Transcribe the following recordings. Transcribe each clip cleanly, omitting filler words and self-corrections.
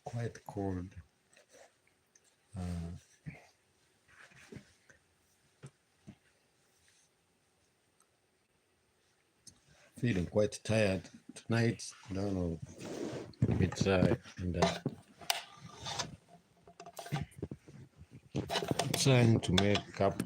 quite cold. Feeling quite tired tonight. I don't know. Maybe try and trying to make up.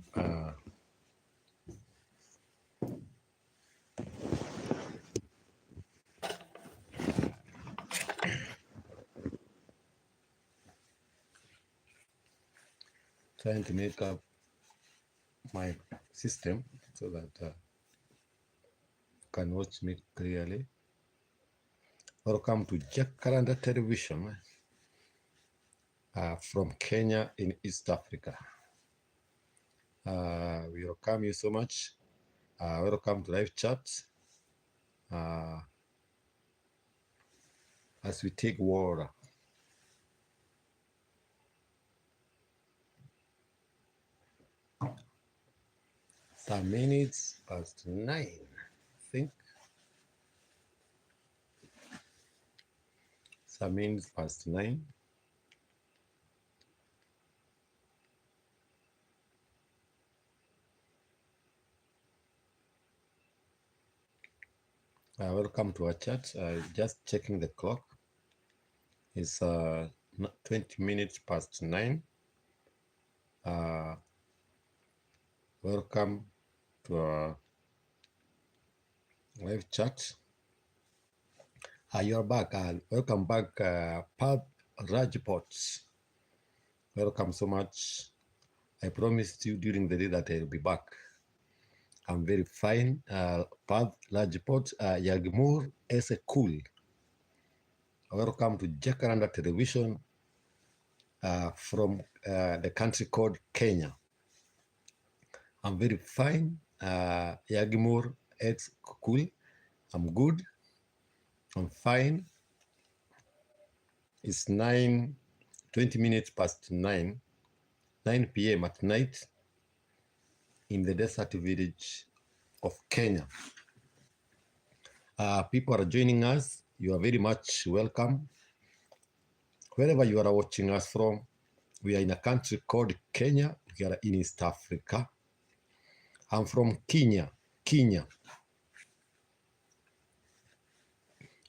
Trying to make up my system so that you can watch me clearly. Welcome to Jacaranda Television from Kenya in East Africa. We welcome you so much. Welcome to live chat. As we take water. Some minutes past 9, I think. Some minutes past 9. Welcome to our chat. Just checking the clock. It's 20 minutes past 9. Welcome to our live chat. You're back. Welcome back, Pab Rajpot. Welcome so much. I promised you during the day that I'll be back. I'm very fine. Pab Rajpot, Yagmur Esekul. Welcome to Jacaranda Television from the country called Kenya. I'm very fine. Yagmur Esekul. I'm good. I'm fine. It's 20 minutes past 9 p.m. at night in the desert village of Kenya. People are joining us. You are very much welcome. Wherever you are watching us from, we are in a country called Kenya. We are in East Africa. I'm from Kenya.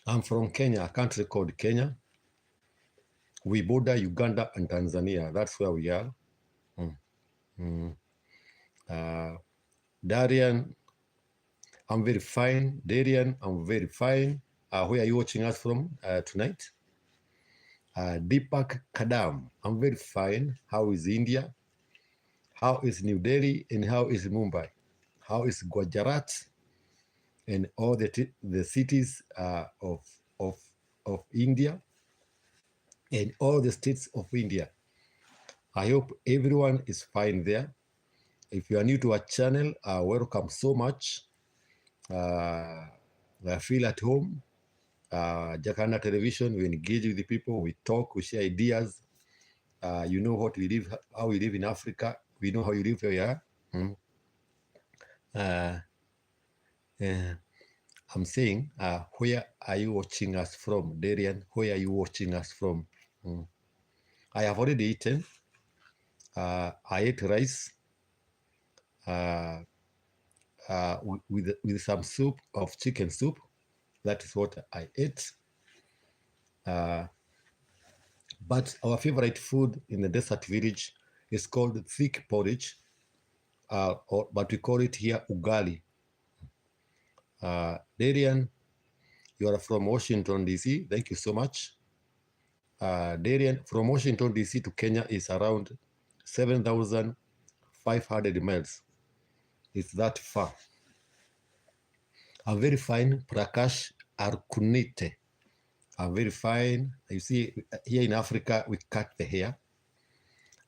I'm from Kenya, a country called Kenya. We border Uganda and Tanzania. That's where we are. Darian, I'm very fine. Darian, I'm very fine. Where are you watching us from tonight? Deepak Kadam, I'm very fine. How is India? How is New Delhi? And how is Mumbai? How is Gujarat? And all the cities of India and all the states of India. I hope everyone is fine there. If you are new to our channel, welcome so much. I feel at home. Jacaranda Television, we engage with the people, we talk, we share ideas. You know what we live, how we live in Africa. We know how you live here. I'm saying, where are you watching us from? Darian, where are you watching us from? I have already eaten. I ate rice with some soup of chicken soup. That is what I ate. But our favorite food in the desert village is called thick porridge, but we call it here ugali. Darian, you are from Washington, D.C. Thank you so much. Darian, from Washington, D.C. to Kenya is around 7,500 miles. It's that far. I'm very fine. Prakash Arkunite. I'm very fine. You see, here in Africa, we cut the hair.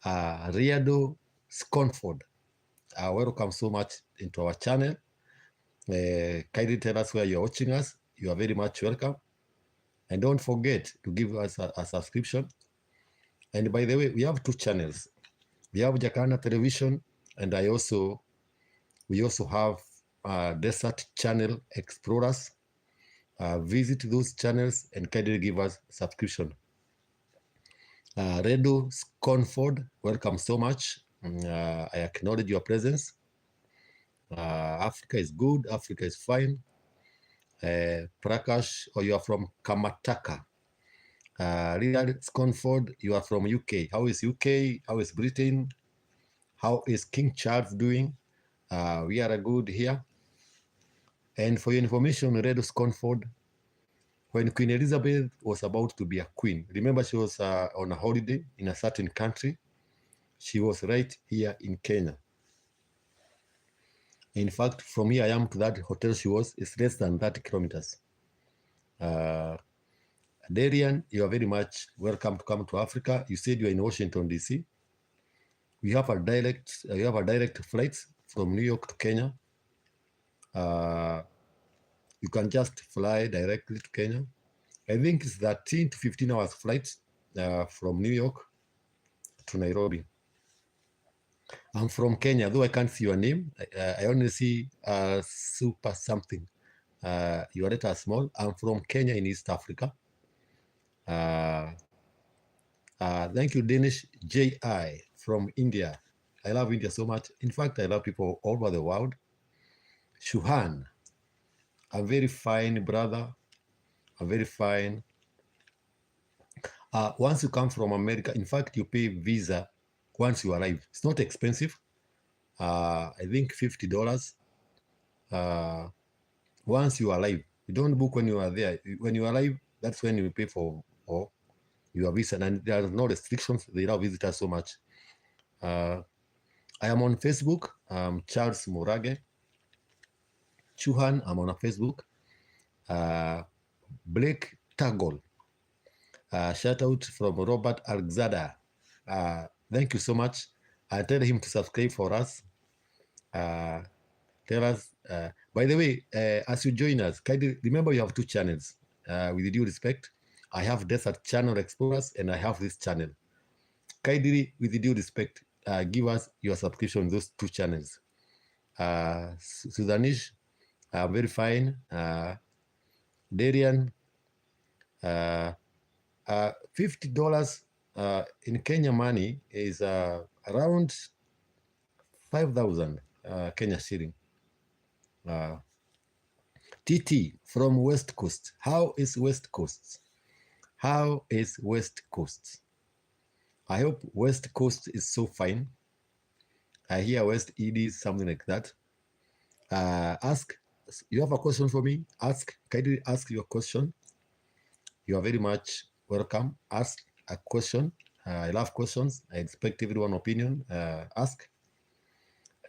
Riado Sconford, welcome so much into our channel. Kindly tell us where you're watching us. You are very much welcome. And don't forget to give us a subscription. And by the way, we have 2 channels. We have Jacaranda Television, and we also have Desert Channel Explorers. Visit those channels and kindly give us subscription. Redo Sconford, welcome so much. I acknowledge your presence. Africa is good. Africa is fine. Prakash, or you are from Kamataka. Richard Sconford, you are from UK. How is UK? How is Britain? How is King Charles doing? We are good here. And for your information, Redo Sconford, when Queen Elizabeth was about to be a queen, remember she was on a holiday in a certain country. She was right here in Kenya. In fact, from here I am to that hotel she was, it's less than 30 kilometers. Darian, you are very much welcome to come to Africa. You said you are in Washington, D.C. We have a direct flight from New York to Kenya. You can just fly directly to Kenya. I think it's 13 to 15 hours flight from New York to Nairobi. I'm from Kenya, though I can't see your name. I only see super something. Your letter is small. I'm from Kenya in East Africa. Thank you, Danish J.I. from India. I love India so much. In fact, I love people all over the world. Shuhan, a very fine brother, a very fine. Once you come from America, in fact, you pay visa once you arrive. It's not expensive. I think $50. Once you arrive, you don't book when you are there. When you arrive, that's when you pay for your visa, and there are no restrictions. They love visitors so much. I am on Facebook. Charles Murage. Chuhan, I'm on Facebook. Blake Tagol. Shout out from Robert Alexander. Thank you so much. I tell him to subscribe for us. Tell us. By the way, as you join us, remember you have two channels. With due respect, I have Desert Channel Explorers and I have this channel. Kindly, with due respect, give us your subscription on those two channels. Suzanish, very fine. Darian, $50 in Kenya money is around 5,000 Kenya shilling. TT from West Coast. How is West Coast? How is West Coast? I hope West Coast is so fine. I hear West ED is something like that. Ask. You have a question for me? Ask. Kindly ask your question. You are very much welcome. Ask a question. I love questions. I expect everyone's opinion. Ask.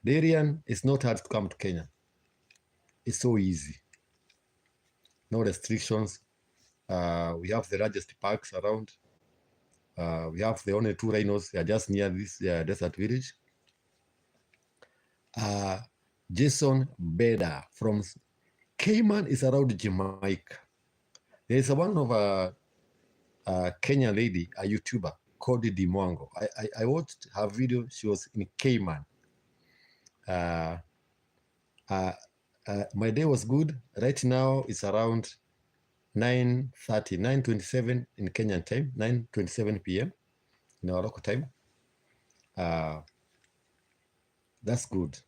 Darian, it's not hard to come to Kenya. It's so easy. No restrictions. We have the largest parks around. We have the only two rhinos. They are just near this desert village. Jason Beda from Cayman is around Jamaica. There is one of a Kenya lady, a YouTuber called Dimwango. I watched her video. She was in Cayman. My day was good. Right now it's around 9:30, 9:27 in Kenyan time, 9:27 p.m. in our local time. That's good.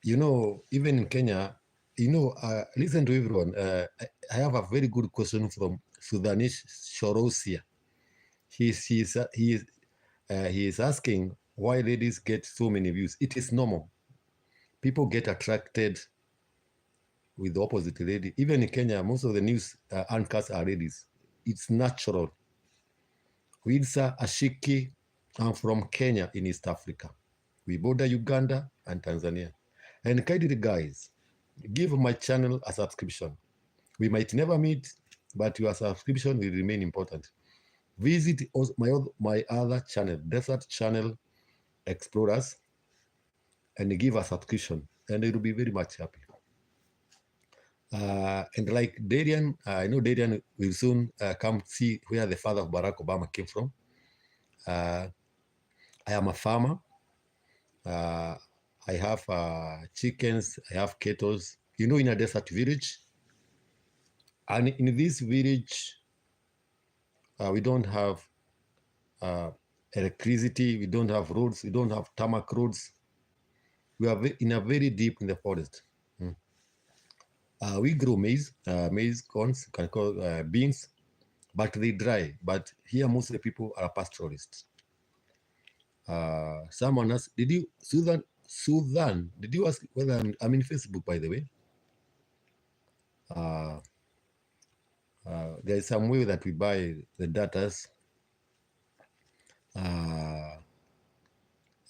You know, even in Kenya, you know, listen to everyone. I have a very good question from Sudanish Shorosia. He is asking why ladies get so many views. It is normal. People get attracted with the opposite lady. Even in Kenya, most of the news anchors are ladies. It's natural. Widsa Ashiki, I'm from Kenya in East Africa. We border Uganda and Tanzania. And kindly guys, give my channel a subscription. We might never meet, but your subscription will remain important. Visit my other channel, Desert Channel Explorers, and give a subscription, and it will be very much happy. And like Darian, I know Darian will soon come see where the father of Barack Obama came from. I am a farmer. I I have chickens, I have cattle, in a desert village. And in this village, we don't have electricity, we don't have roads, we don't have tarmac roads. We are in a very deep in the forest. We grow maize, corns, can call beans, but they dry. But here, most of the people are pastoralists. Someone asked, did you, Susan, did you ask whether I'm in Facebook, by the way? There is some way that we buy the datas.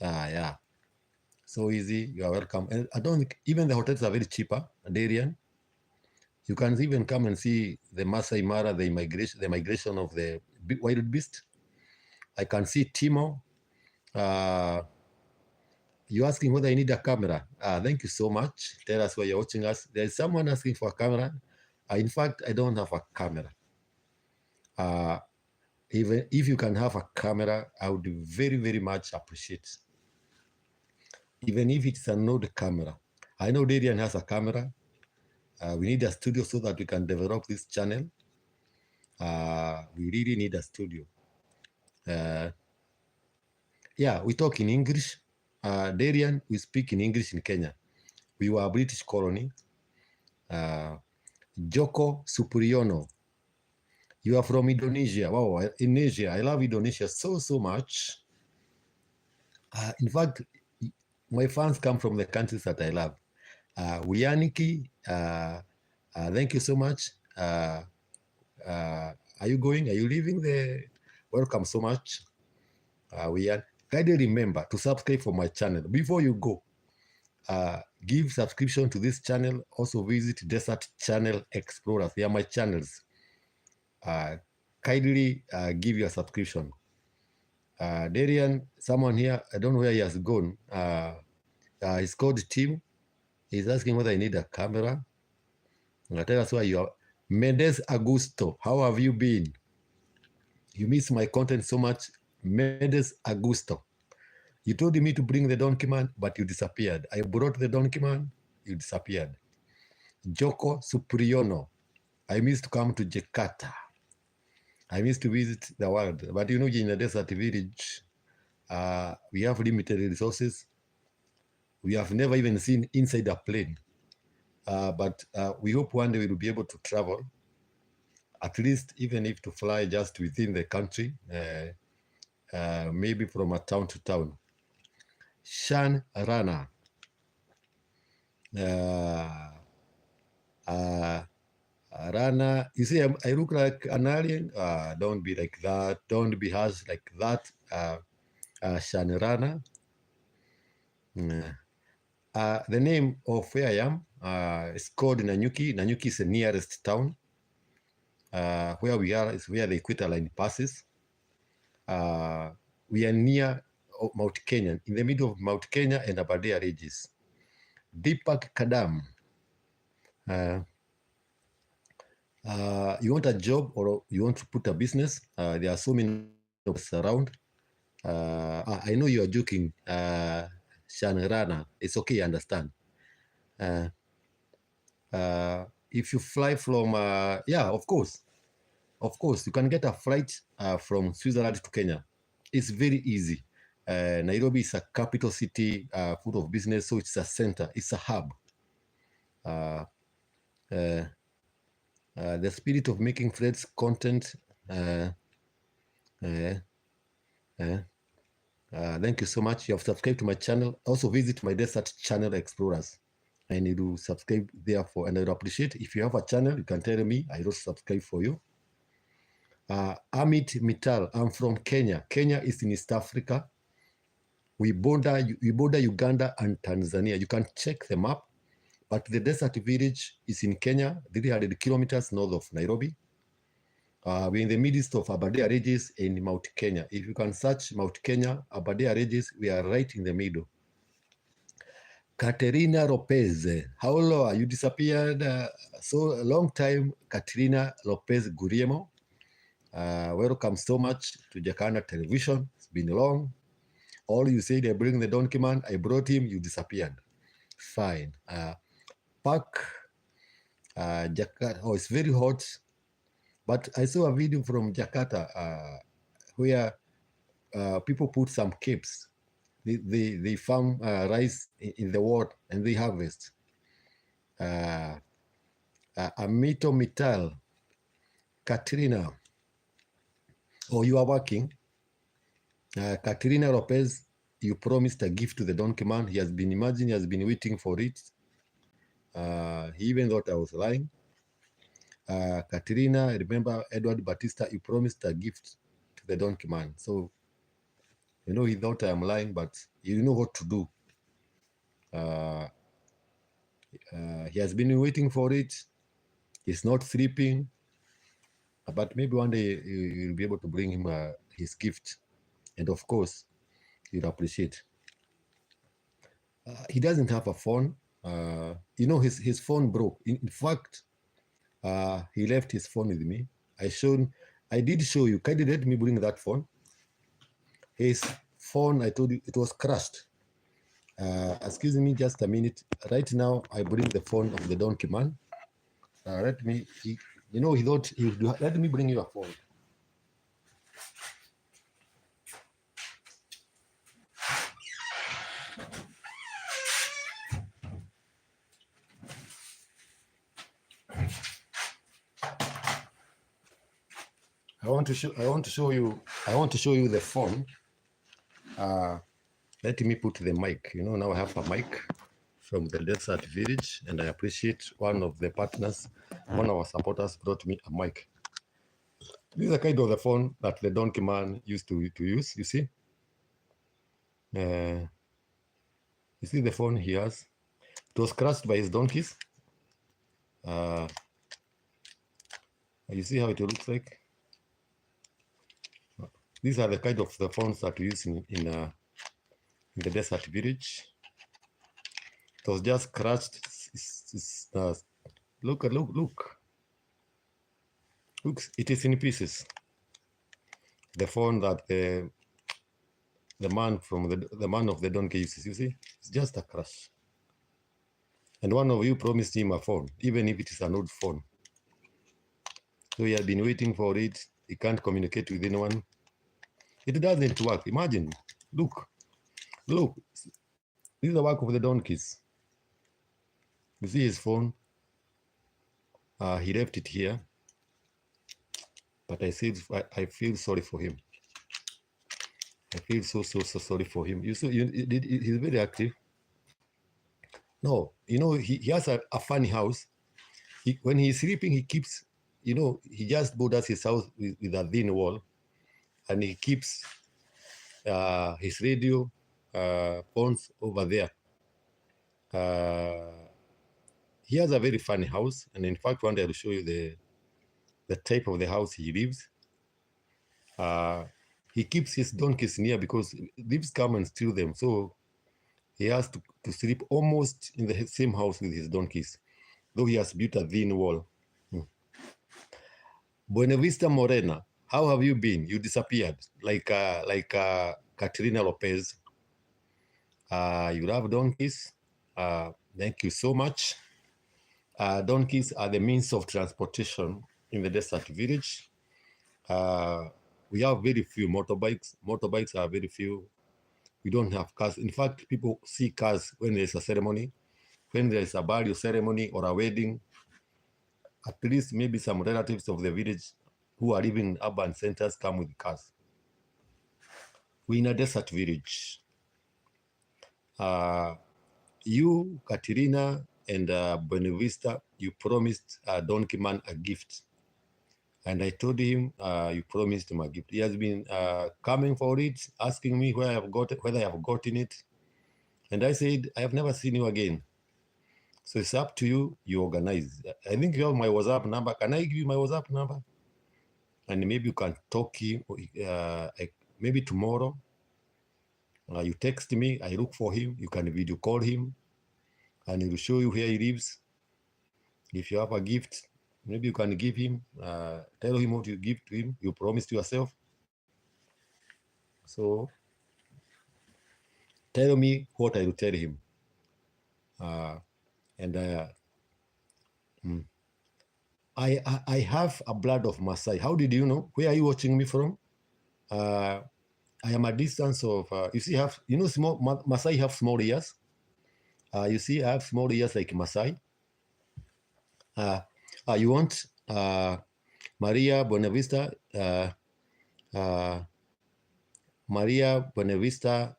Yeah. So easy. You are welcome. And I don't think even the hotels are very cheaper. Darien. You can even come and see the Masai Mara, the migration of the wild beast. I can see Timo. You're asking whether I need a camera. Thank you so much. Tell us where you're watching us. There's someone asking for a camera. In fact, I don't have a camera. Even if you can have a camera, I would very, very much appreciate. Even if it's an old camera. I know Darien has a camera. We need a studio so that we can develop this channel. We really need a studio. Yeah, we talk in English. Darien, we speak in English in Kenya. We were a British colony. Joko Supriyono, you are from Indonesia. Wow, Indonesia. I love Indonesia so much. In fact, my fans come from the countries that I love. Wiyaniki, thank you so much. Are you going? Are you leaving the? Welcome so much. Kindly remember to subscribe for my channel. Before you go, give subscription to this channel. Also visit Desert Channel Explorers. They are my channels. Kindly give your subscription. Darien, someone here, I don't know where he has gone. He's called Tim. He's asking whether I need a camera. Tell us where you are. Mendes Augusto, how have you been? You miss my content so much. Mendes Augusto. You told me to bring the donkey man, but you disappeared. I brought the donkey man, you disappeared. Joko Supriyono. I missed to come to Jakarta. I missed to visit the world. But in a desert village, we have limited resources. We have never even seen inside a plane. But we hope one day we will be able to travel, at least even if to fly just within the country, maybe from a town to town. Shan Rana. Rana, you see, I look like an alien. Don't be like that. Don't be harsh like that. Shan Rana. The name of where I am is called Nanyuki. Nanyuki is the nearest town. Where we are is where the equator line passes. We are near Mount Kenya, in the middle of Mount Kenya and Aberdare Ranges. Deepak Kadam. You want a job or you want to put a business? There are so many jobs around. I know you are joking, Shanrana. It's okay, I understand. If you fly from, yeah, of course, you can get a flight from Switzerland to Kenya. It's very easy. Nairobi is a capital city full of business, so it's a center, it's a hub. The spirit of making Fred's content. Thank you so much. You have subscribed to my channel. Also visit my Desert Channel Explorers. I need to subscribe therefore, and I would appreciate if you have a channel, you can tell me. I will subscribe for you. Amit Mittal, I'm from Kenya. Kenya is in East Africa. We border Uganda and Tanzania. You can check the map, but the desert village is in Kenya, 300 kilometers north of Nairobi. We're in the midst of Aberdare Ranges in Mount Kenya. If you can search Mount Kenya, Aberdare Ranges, we are right in the middle. Katerina Lopez, how long? You disappeared so a long time, Katerina Lopez Guriemo. Welcome so much to Jakarta Television. It's been long. All you said, I bring the donkey man, I brought him, you disappeared. Fine. Park, Jakarta. Oh, it's very hot. But I saw a video from Jakarta where people put some capes. They farm rice in the water and they harvest. Amito Mittal, Katrina. Oh, you are working. Katrina Lopez, you promised a gift to the donkey man. He has been waiting for it. He even thought I was lying. Katrina, remember Edward Batista, you promised a gift to the donkey man. So, you know, he thought I am lying, but you know what to do. He has been waiting for it. He's not sleeping. But maybe one day you'll be able to bring him his gift. And of course, you'll appreciate. He doesn't have a phone. You know, his phone broke. In fact, he left his phone with me. I did show you. Kindly let me bring that phone. His phone, I told you, it was crushed. Excuse me just a minute. Right now, I bring the phone of the donkey man. He thought he would do, let me bring you a phone. I want to show you the phone. Let me put the mic. You know, now I have a mic from the Desert Village, and I appreciate one of the partners, one of our supporters brought me a mic. This is the kind of the phone that the donkey man used to use, you see. You see the phone he has. It was crushed by his donkeys. You see how it looks like? These are the kind of the phones that we use in the Desert Village. It was just crushed. Look. Looks, it is in pieces. The phone that the man from the man of the donkey uses, you see, it's just a crush. And one of you promised him a phone, even if it is an old phone. So he had been waiting for it. He can't communicate with anyone. It doesn't work. Imagine. Look. This is the work of the donkeys. You see his phone. He left it here. But I said, I feel sorry for him. I feel so sorry for him. He's very active. No, you know, he has a funny house. When he's sleeping, he keeps, you know, he just borders his house with a thin wall. And he keeps his radio phones over there. He has a very funny house. And in fact, one day I'll show you the type of the house he lives. He keeps his donkeys near because thieves come and steal them. So he has to sleep almost in the same house with his donkeys, though he has built a thin wall. Buena Vista Morena, how have you been? You disappeared like Katrina Lopez. You love donkeys. Thank you so much. Donkeys are the means of transportation in the Desert Village. We have very few motorbikes. Motorbikes are very few. We don't have cars. In fact, people see cars when there's a ceremony, when there's a burial ceremony or a wedding. At least maybe some relatives of the village who are living in urban centers come with cars. We're in a desert village. You, Katerina, and Buena Vista, you promised Donkey Man a gift. And I told him, you promised him a gift. He has been coming for it, asking me whether I have gotten it. And I said, I have never seen you again. So it's up to you, you organize. I think you have my WhatsApp number. Can I give you my WhatsApp number? And maybe you can talk him, maybe tomorrow. You text me, I look for him. You can video call him, and he will show you where he lives. If you have a gift, maybe you can give him, tell him what you give to him. You promised yourself. So tell me what I will tell him. I have a blood of Maasai. How did you know? Where are you watching me from? I am a distance of, you see, small Maasai have small ears. You see, I have small ears like Maasai. You want Maria Buenavista? Maria Buenavista.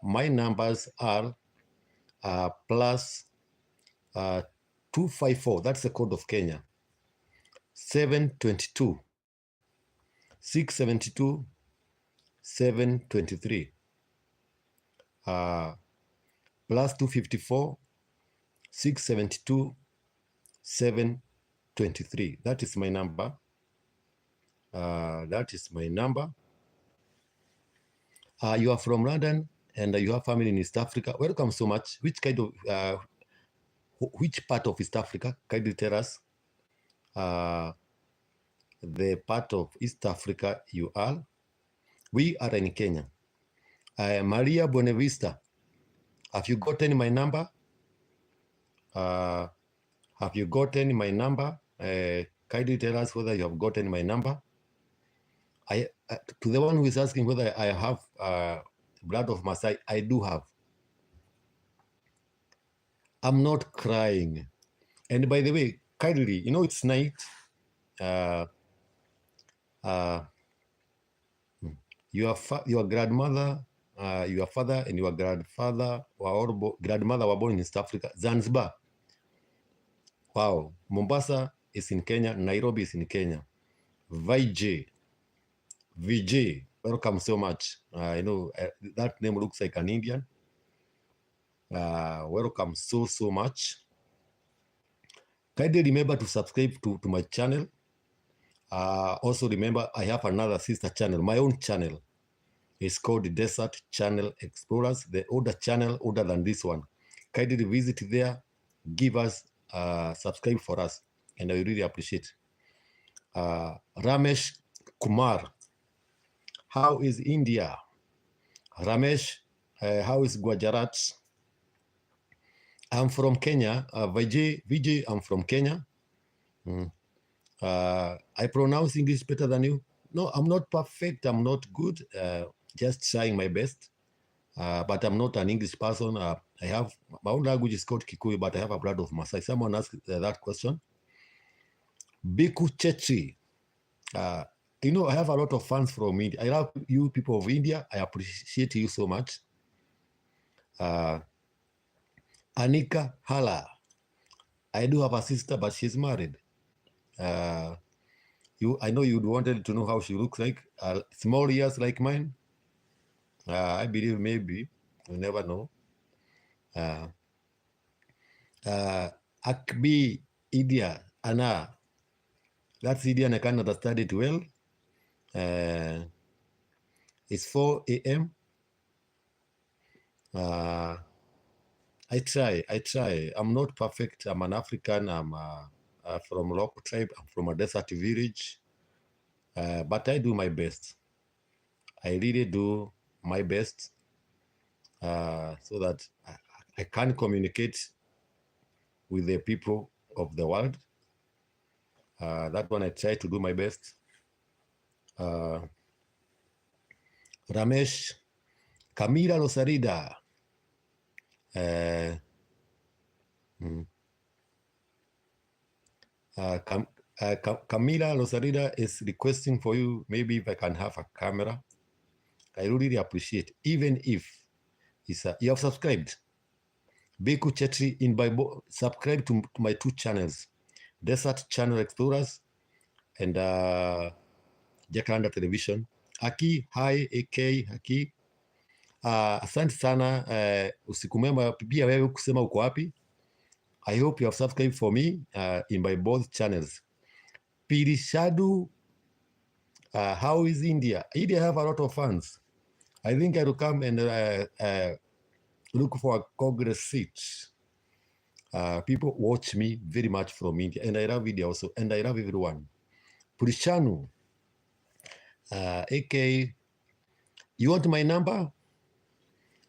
My numbers are plus 254. That's the code of Kenya. 722 672 723 plus 254 672 723. That is my number. That is my number. You are from London and you have family in East Africa. Welcome so much. Which kind of which part of East Africa? Can you tell us the part of East Africa you are? We are in Kenya. Maria Buenavista, have you gotten my number? Have you gotten my number? Can you tell us whether you have gotten my number? To the one who is asking whether I have blood of Maasai, I do have. I'm not crying. And by the way, kindly, you know, it's night. Your grandmother, your father, and your grandfather grandmother were born in East Africa. Zanzibar. Wow. Mombasa is in Kenya. Nairobi is in Kenya. VJ, welcome so much. I know that name looks like an Indian. Welcome so much. Kindly remember to subscribe to my channel. Also remember, I have another sister channel, my own channel. It's called Desert Channel Explorers, the older channel, older than this one. Kindly visit there, give us, subscribe for us, and I really appreciate. Ramesh Kumar, how is India? Ramesh, how is Gujarat? I'm from Kenya. Vijay, I'm from Kenya. I pronounce English better than you. No, I'm not perfect. I'm not good. Just trying my best. But I'm not an English person. I have my own language is called Kikuyu, but I have a blood of Maasai. Someone asked that question. Biku Chechi. You know, I have a lot of fans from India. I love you people of India. I appreciate you so much. Anika Hala. I do have a sister, but she's married. I know you'd wanted to know how she looks like. Small ears like mine. I believe maybe. You never know. Akbi India. Anna. That's Indian. I can't understand it well. It's 4 a.m. I try. I'm not perfect. I'm an African. I'm from a local tribe. I'm from a desert village. But I do my best. I really do my best so that I can communicate with the people of the world. That one I try to do my best. Ramesh, Camila Losarida. Camila Losarida is requesting for you, maybe if I can have a camera. I really appreciate, even if you have subscribed. Biku Chetri in Bible, subscribe to my two channels, Desert Channel Explorers and Jacaranda Television. Aki, hi, AK, Aki. Asante sana, usiku mwema pia wewe kusema uko wapi. I hope you have subscribed for me in my both channels. Pirishadu, how is India? India have a lot of fans. I think I will come and look for a Congress seat. People watch me very much from India, and I love India also, and I love everyone. Purishanu, AK, you want my number?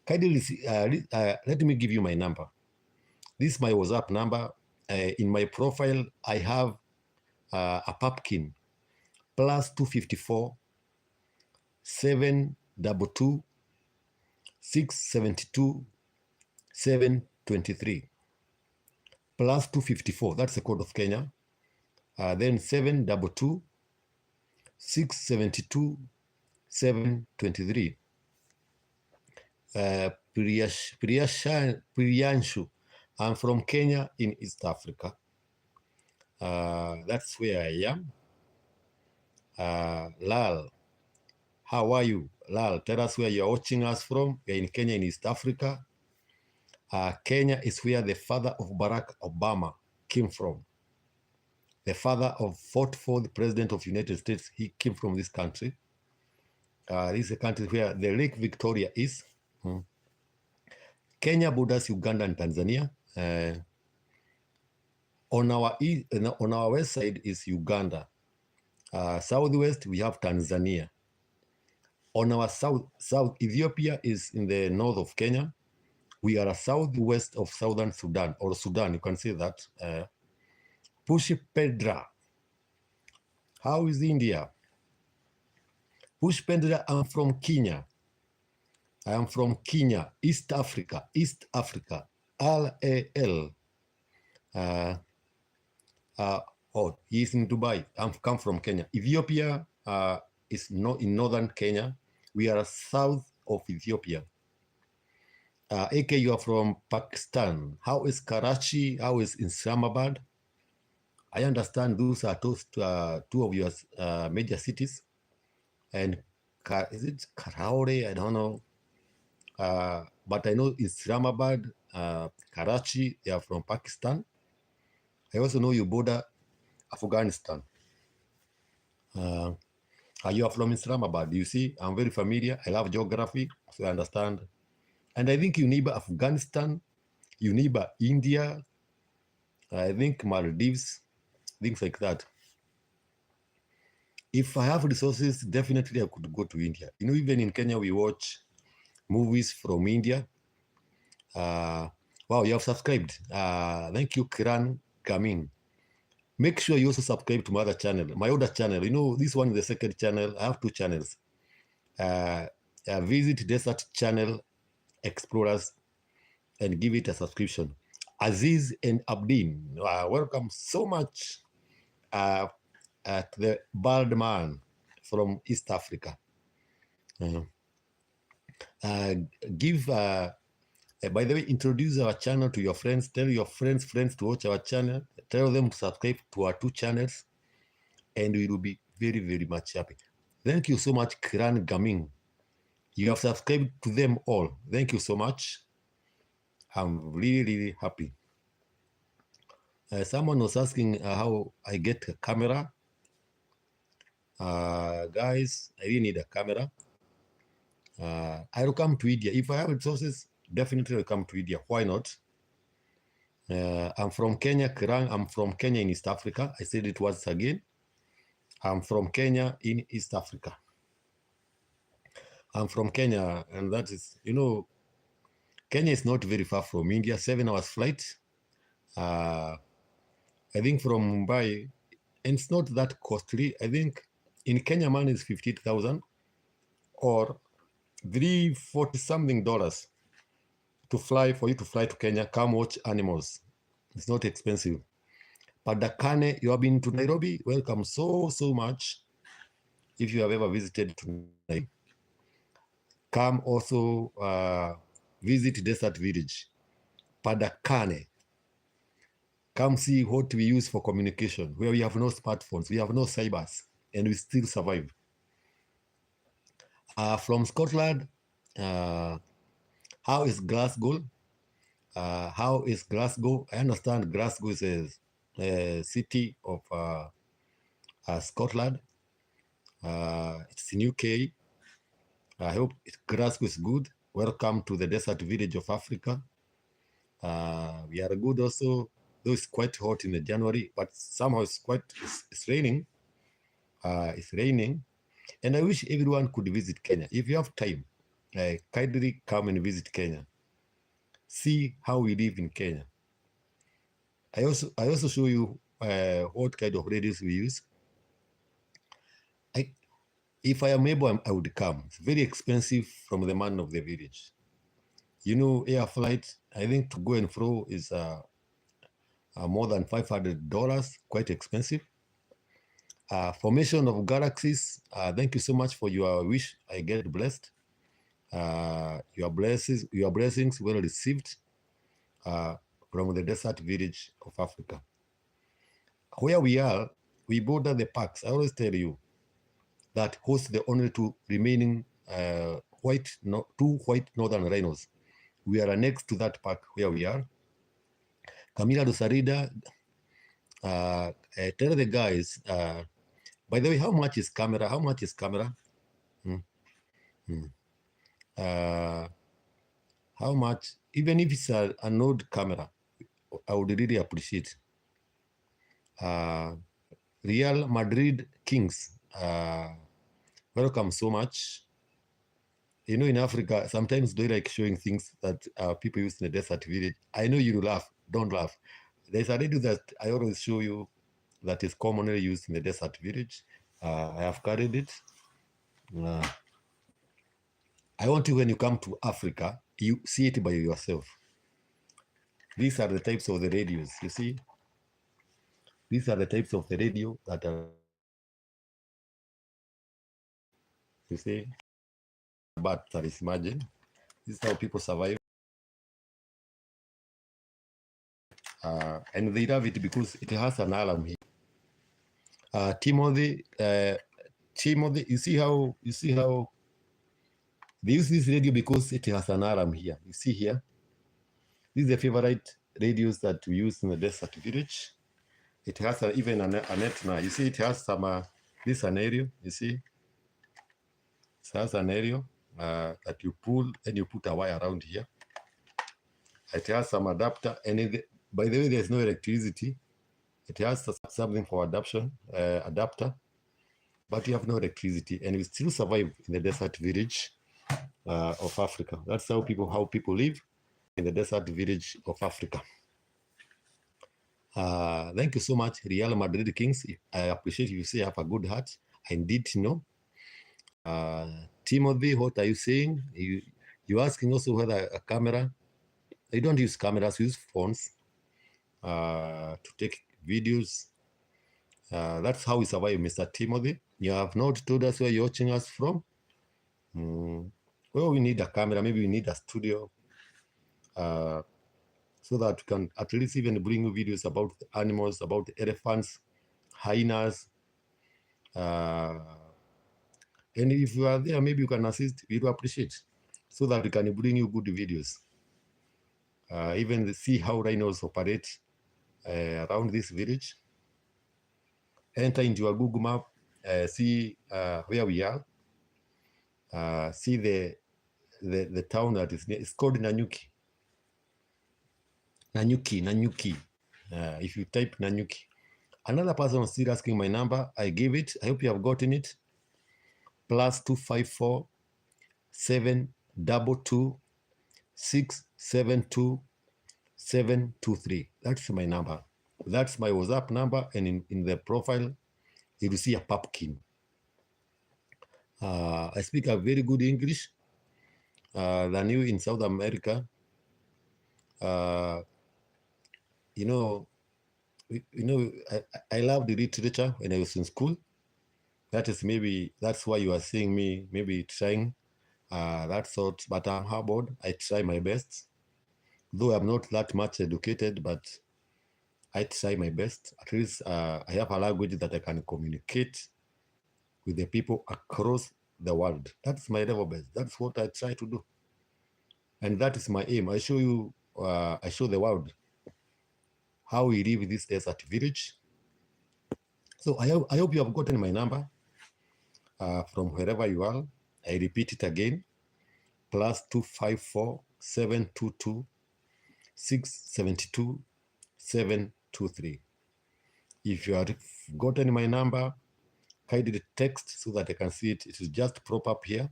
kindly let me give you my number. This is my WhatsApp number. In my profile, I have a pumpkin plus 254 722 672 723 plus 254. That's the code of Kenya. Then 722 672 723. Priyanshu. I'm from Kenya in East Africa. That's where I am. Lal, how are you? Lal, tell us where you're watching us from. We're in Kenya in East Africa. Kenya is where the father of Barack Obama came from. The father of 44th president of the United States, he came from this country. This is a country where the Lake Victoria is. Kenya borders Uganda and Tanzania. On our west side is Uganda. Southwest, we have Tanzania. On our south, Ethiopia is in the north of Kenya. We are southwest of Southern Sudan, or Sudan, you can say that. Push Pedra. How is India? Push Pedra, I'm from Kenya. I am from Kenya, East Africa, LAL. He's in Dubai. I'm come from Kenya. Ethiopia is not in northern Kenya. We are south of Ethiopia. AK, you are from Pakistan. How is Karachi? How is Islamabad? I understand those are two of your major cities. And is it Karauri? I don't know. But I know Islamabad, Karachi, they are from Pakistan. I also know you border Afghanistan. You are from Islamabad. You see, I'm very familiar. I love geography, so I understand. And I think you neighbor Afghanistan, you neighbor India, I think Maldives, things like that. If I have resources, definitely I could go to India. You know, even in Kenya, we watch movies from India. Wow, you have subscribed. Thank you, Kiran Gamin. Make sure you also subscribe to my other channel, my other channel. You know, this one is the second channel. I have two channels. Visit Desert Channel Explorers and give it a subscription. Aziz and Abdin, welcome so much at the bald man from East Africa. By the way, introduce our channel to your friends. Tell your friends to watch our channel. Tell them to subscribe to our two channels, and we will be very, very much happy. Thank you so much, Kiran Gaming. You have subscribed to them all. Thank you so much. I'm really, really happy. Someone was asking how I get a camera. Guys, I really need a camera. I will come to India. If I have resources, definitely will come to India. Why not? I'm from Kenya, Kirang. I'm from Kenya in East Africa. I said it once again. I'm from Kenya in East Africa. I'm from Kenya, and that is, you know, Kenya is not very far from India, 7 hours flight. I think from Mumbai, and it's not that costly. I think in Kenya money is 50,000 or $340 something to fly, for you to fly to Kenya, come watch animals. It's not expensive. But Dakane, you have been to Nairobi, welcome so much. If you have ever visited to Nairobi, come also visit Desert Village, Padakane. Come see what we use for communication, where we have no smartphones, we have no cybers, and we still survive. From Scotland, how is Glasgow? How is Glasgow? I understand Glasgow is a city of Scotland. It's in UK. I hope Glasgow is good. Welcome to the Desert Village of Africa. We are good also, though it's quite hot in the January, but somehow it's raining. It's raining. And I wish everyone could visit Kenya. If you have time, kindly come and visit Kenya. See how we live in Kenya. I also show you what kind of radios we use. If I am able, I would come. It's very expensive from the man of the village. You know, air flight, I think to go and fro is more than $500, quite expensive. Formation of galaxies, thank you so much for your wish. I get blessed. Your blessings well received from the desert village of Africa. Where we are, we border the parks. I always tell you that host the only two remaining two white northern rhinos. We are next to that park where we are. Camila Lusarida, tell the guys, by the way, how much is camera? How much is camera? How much, even if it's an old camera, I would really appreciate. Real Madrid Kings, welcome so much. You know, in Africa, sometimes they like showing things that people use in the desert village. I know you laugh. Don't laugh. There's a radio that I always show you that is commonly used in the desert village. I have carried it. I want you, when you come to Africa, you see it by yourself. These are the types of the radios, you see? These are the types of the radio that are, you see? But that is, imagine, this is how people survive. And they love it because it has an alarm here. Timothy, you see how they use this radio because it has an alarm here. You see here, this is the favorite radios that we use in the desert village. It has even a net now. You see, it has some, this is an aerial, you see? It has an aerial that you pull and you put a wire around here. It has some adapter, and by the way, there's no electricity. It has something for adapter, but you have no electricity, and we still survive in the desert village of Africa. That's how people live in the desert village of Africa. Thank you so much, Real Madrid Kings. I appreciate you say you have a good heart. I need to know. Timothy, what are you saying? You're asking also whether a camera. I don't use cameras, I use phones to take videos. That's how we survive, Mr. Timothy. You have not told us where you're watching us from. Well, we need a camera. Maybe we need a studio so that we can at least even bring you videos about animals, about elephants, hyenas. And if you are there, maybe you can assist. We do appreciate, so that we can bring you good videos. Even see how rhinos operate around this village. Enter into your Google map, see where we are. See the town that is near. It's called Nanyuki. Nanyuki. If you type Nanyuki. Another person was still asking my number. I gave it. I hope you have gotten it. +254 722 672 723. That's my number. That's my WhatsApp number, and in the profile, you will see a pumpkin. I speak a very good English than you in South America. I love the literature when I was in school. That's why you are seeing me maybe trying that sort, but I'm humbled. I try my best. Though I'm not that much educated, but I try my best. At least I have a language that I can communicate with the people across the world. That's my level best. That's what I try to do. And that is my aim. I show you, I show the world how we live in this desert village. So I hope you have gotten my number from wherever you are. I repeat it again, +254 722 672 723. If you have gotten my number, kindly text so that I can see it. It is just prop up here.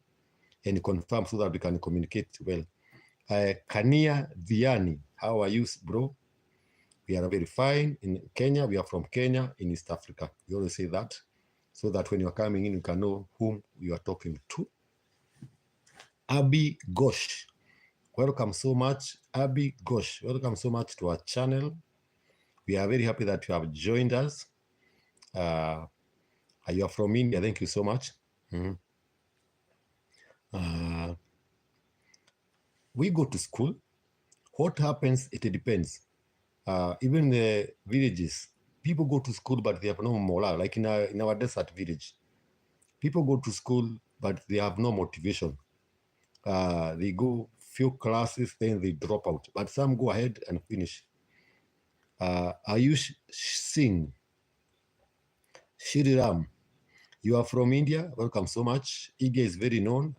and confirm so that we can communicate well. Kania Diani, how are you, bro? We are very fine in Kenya. We are from Kenya in East Africa. We always say that so that when you're coming in, you can know whom you are talking to. Abby Gosh, welcome so much. Abby Gosh, welcome so much to our channel. We are very happy that you have joined us. You are from India. Thank you so much. We go to school. What happens, it depends. Even in the villages, people go to school, but they have no morale. Like in our desert village, people go to school, but they have no motivation. They go few classes, then they drop out. But some go ahead and finish. Ayush Singh, Shri Ram, you are from India. Welcome so much. India is very known.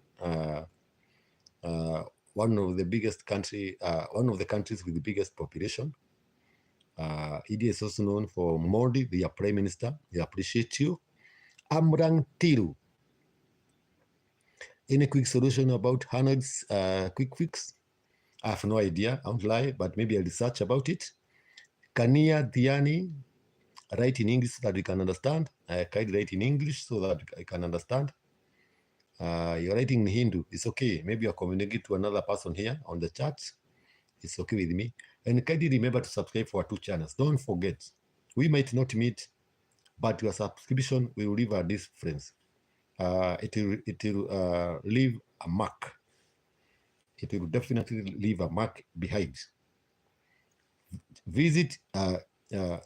One of the biggest country, one of the countries with the biggest population. India is also known for Modi, their prime minister. They appreciate you. Amrang Tiru. Any quick solution about Hanoi's quick fix? I have no idea. I won't lie, but maybe I'll research about it. Kania Diani, write in English so that we can understand. I can write in English so that I can understand. You're writing in Hindu. It's okay. Maybe you're communicating to another person here on the chat. It's okay with me. And kindly remember to subscribe for our 2 channels. Don't forget, we might not meet, but your subscription will leave a difference. It will leave a mark. It will definitely leave a mark behind. Visit,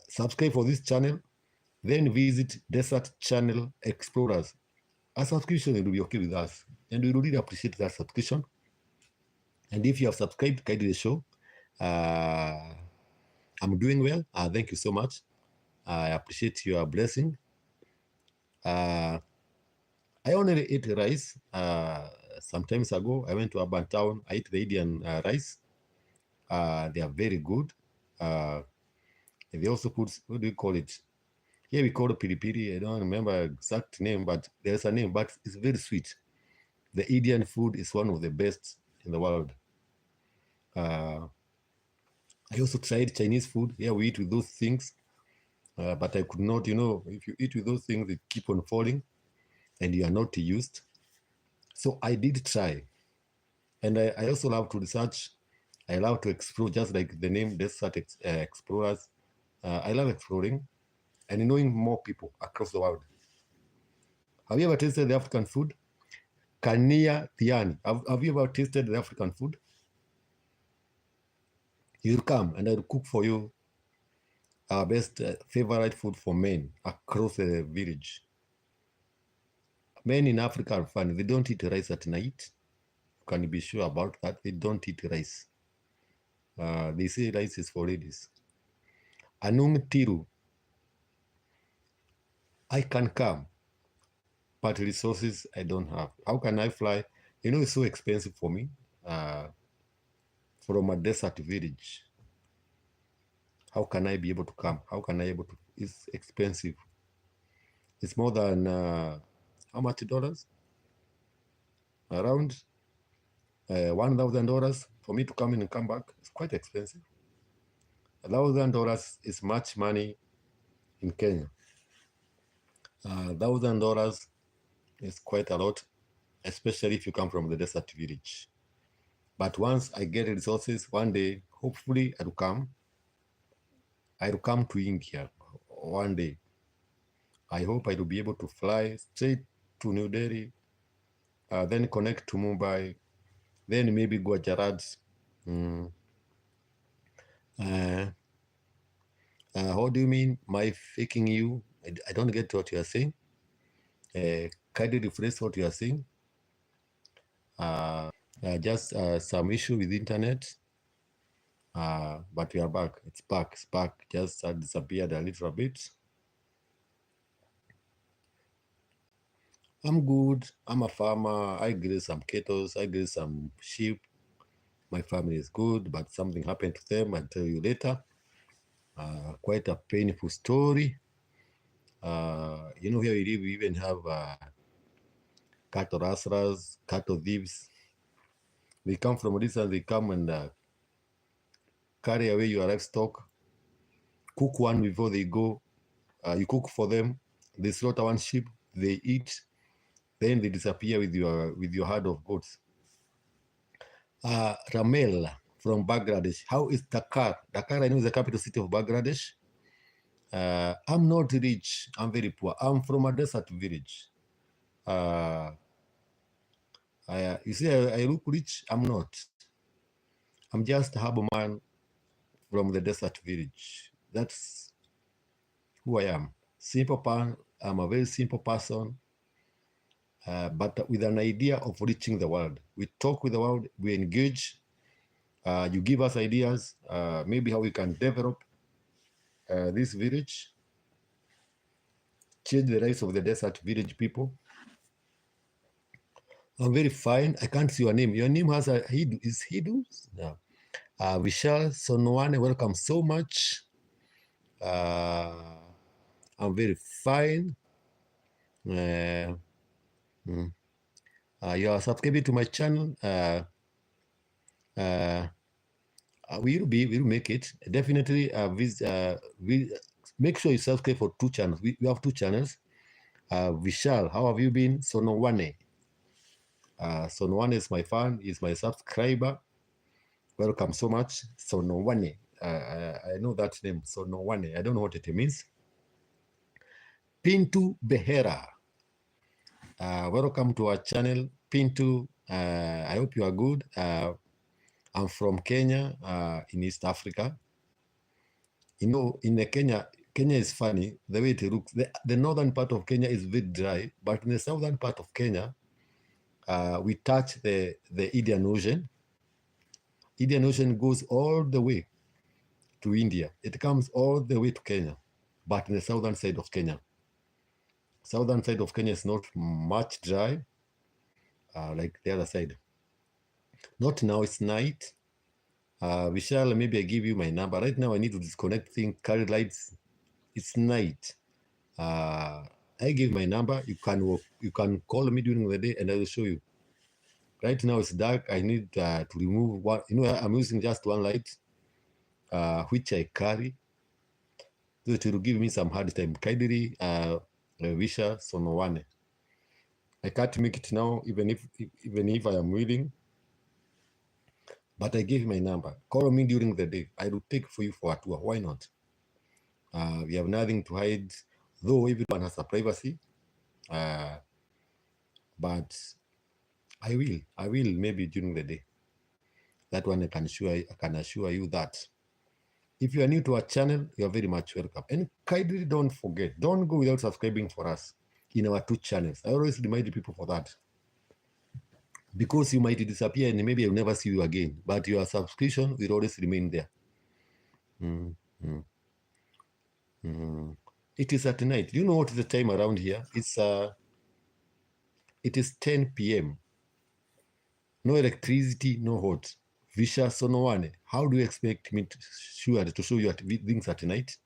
subscribe for this channel, then visit Desert Channel Explorers. A subscription will be okay with us, and we really appreciate that subscription. And if you have subscribed, kindly show. I'm doing well. Thank you so much. I appreciate your blessing. I only ate rice. Sometimes ago, I went to Urban Town. I ate the Indian rice. They are very good. They also put, what do you call it? Here we call it piri piri. I don't remember exact name, but there's a name, but it's very sweet. The Indian food is one of the best in the world. I also tried Chinese food. Here we eat with those things, but I could not, if you eat with those things, they keep on falling and you are not used. So I did try. And I also love to research. I love to explore, just like the name Desert Explorers. I love exploring and knowing more people across the world. Have you ever tasted the African food? Kania Thiani. Have you ever tasted the African food? You'll come and I'll cook for you our best favorite food for men across the village. Men in Africa are funny. They don't eat rice at night. You can be sure about that. They don't eat rice. They say rice is for ladies. Anung Tiru. I can come, but resources I don't have. How can I fly? It's so expensive for me from a desert village. How can I be able to come? How can I able to? It's expensive. It's more than how much dollars? Around $1,000 for me to come in and come back. It's quite expensive. $1,000 is much money in Kenya. $1,000 is quite a lot, especially if you come from the desert village. But once I get resources, one day, hopefully I'll come to India one day. I hope I will be able to fly straight to New Delhi, then connect to Mumbai, then maybe Gujarat. How do you mean my faking you? I don't get what you are saying. Kindly rephrase what you are saying. Just some issue with the internet. But we are back. It's back. Just disappeared a little bit. I'm good. I'm a farmer. I graze some cattle. I graze some sheep. My family is good, but something happened to them. I'll tell you later. Quite a painful story. Here we live, we even have cattle rustlers, cattle thieves. They come from a distance, they come and carry away your livestock, cook one before they go. You cook for them, they slaughter one sheep, they eat, then they disappear with your herd of goats. Ramel from Bangladesh. How is Dakar? Dakar, I know, is the capital city of Bangladesh. I'm not rich. I'm very poor. I'm from a desert village. You see, I look rich. I'm not. I'm just a humble man from the desert village. That's who I am. Simple person. I'm a very simple person, but with an idea of reaching the world. We talk with the world. We engage. You give us ideas, maybe how we can develop this village, change the lives of the desert village people. I'm very fine. I can't see your name. Your name has a is Hidu? No. Vishal Sonwane, welcome so much. I'm very fine. You are subscribing to my channel. We'll make it. Definitely make sure you subscribe for 2 channels. We have 2 channels. Vishal, how have you been? Sonwane. Sonwane is my fan, is my subscriber. Welcome so much, Sonwane. I know that name, Sonwane. I don't know what it means. Pintu Behera. Welcome to our channel, Pintu. I hope you are good. I'm from Kenya, in East Africa. You know, in Kenya is funny, the way it looks. The northern part of Kenya is very dry, but in the southern part of Kenya, we touch the Indian Ocean. Indian Ocean goes all the way to India. It comes all the way to Kenya, but in the southern side of Kenya. Southern side of Kenya is not much dry, like the other side. Not now, it's night. Vishal, maybe I give you my number. Right now I need to disconnect things, carry lights. It's night. I give my number. You can call me during the day and I will show you. Right now it's dark. I need to remove one. You know, I'm using just one light, which I carry. So it will give me some hard time. Kindly, Visha Sonowane. I can't make it now, even if I am willing. But I gave my number. Call me during the day. I will take for you for a tour. Why not? We have nothing to hide, though everyone has a privacy. But I will maybe during the day. That one I can assure you that. If you are new to our channel, you are very much welcome. And kindly don't forget, don't go without subscribing for us in our 2 channels. I always remind people for that. Because you might disappear and maybe I'll never see you again. But your subscription will always remain there. It is at night. Do you know what is the time around here? It is 10 p.m. No electricity, no hot. Visha Sonowane, how do you expect me to show you things at night?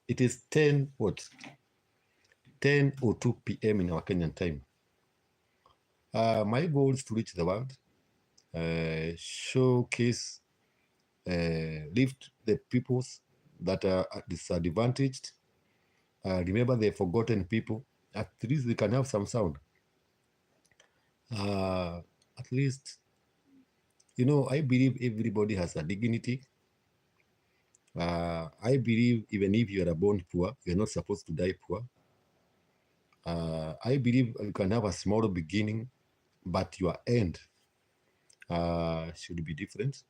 It is 10:02 p.m. in our Kenyan time. My goal is to reach the world, showcase, lift the peoples that are disadvantaged. Remember the forgotten people. At least they can have some sound. At least, you know, I believe everybody has a dignity. I believe even if you are born poor, you're not supposed to die poor. I believe you can have a small beginning, but your end should be different.